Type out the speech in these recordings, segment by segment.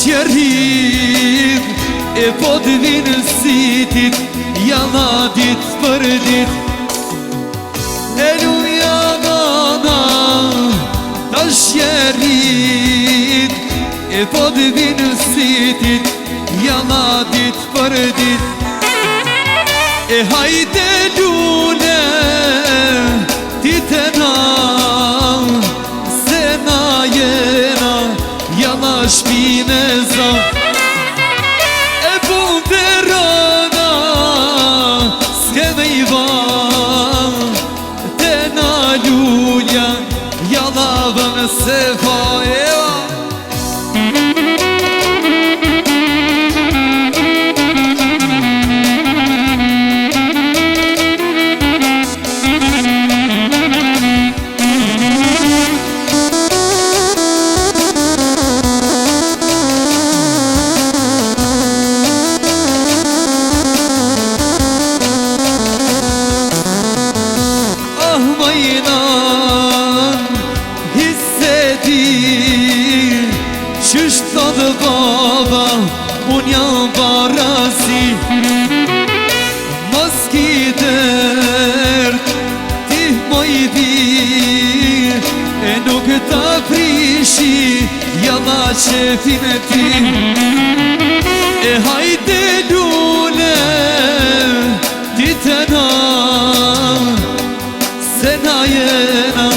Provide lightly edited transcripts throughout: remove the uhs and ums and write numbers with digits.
qerit e po të vinë sitit jana dit për dit e luja nana ta qerit e po të vinë sitit jana dit për dit e hajde lule ti të na se na jena jana shpine za e bunte rana s'ke me i van te na lulja jana vën se fa e qysh thot baba, unë jam barasi mos ki dert, ti moj vir e nuk ta prishi jalla qefin e ti e hajde lule ti të na se na jena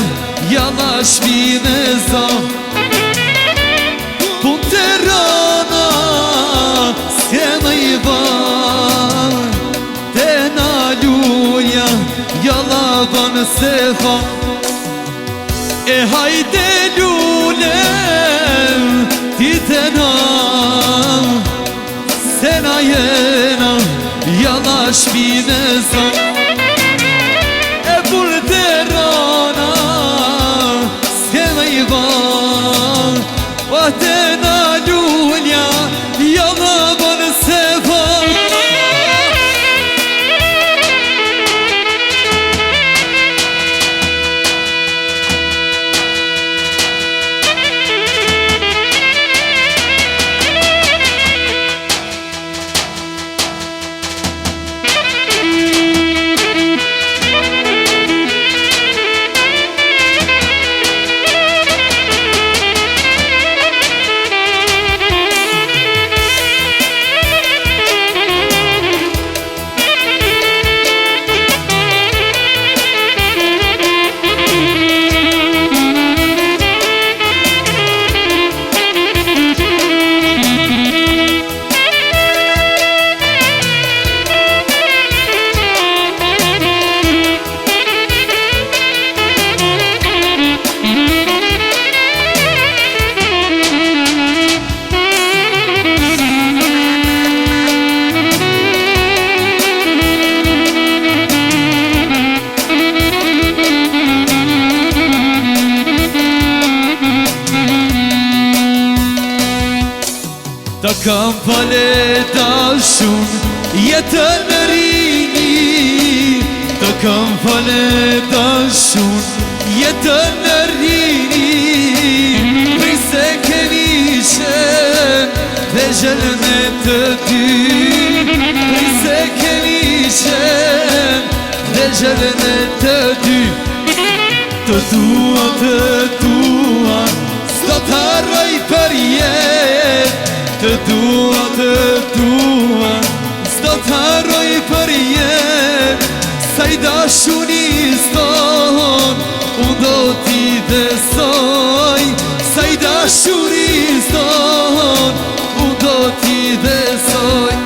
jalla shpine za Jalavan sefa e hajde lule ti të na se na jena jala shpine za e bull të rana s'ke me i van o të na lulja jalavan sefa Ta kam fale dashun jetën në rini Ta kam fale dashun jetën në rini Prej se kemi qenë dhe gjelën e të ty Prej se kemi qenë dhe gjelën e të ty Të tua s'do t'harroj për jetë Të tua, s'do t'harroj për jetë Sa i dashuni s'ton, unë do t'i besoj Sa i dashuni s'ton, unë do t'i besoj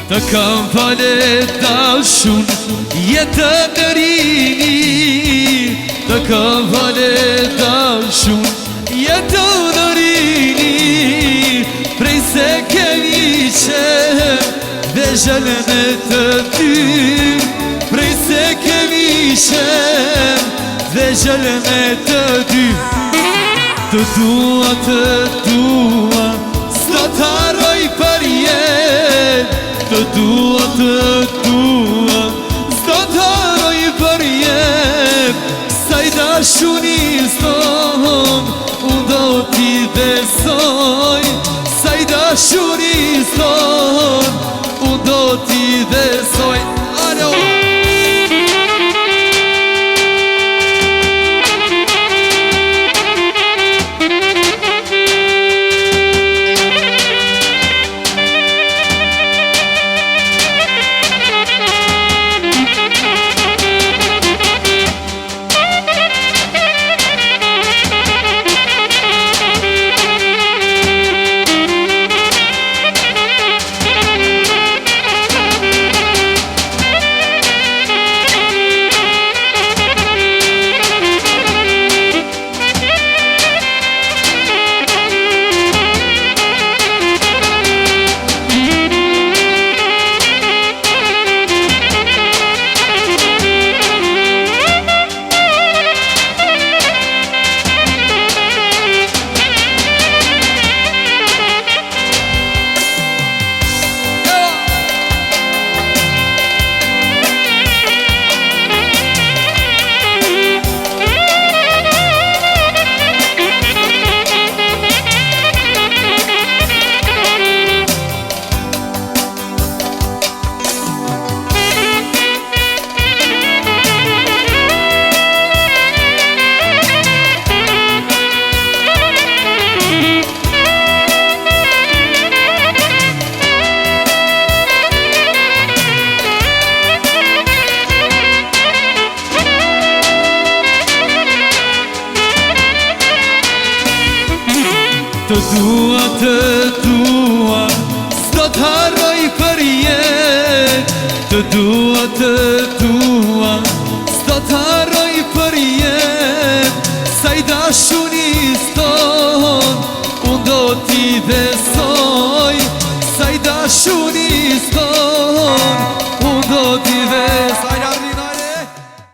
Të kam fale dashun jetën në rini Të kam fale dashun jetën në rini Prej se kemi qenë dhe gjelën e të ty Prej ishem dhe gjallë me të dy. Të dua, s'do t'harroj për jetë. Të dua, s'do t'harroj për jetë. Saj dashuni s'don, unë do t'i besoj. Saj dashuni s'don, unë do t'i besoj. Alo! Të dua, s'do t'harroj për jetë. Të dua, s'do t'harroj për jetë. Saj dashuni s'don, unë do t'i besoj. Saj dashuni s'don, unë do t'i besoj.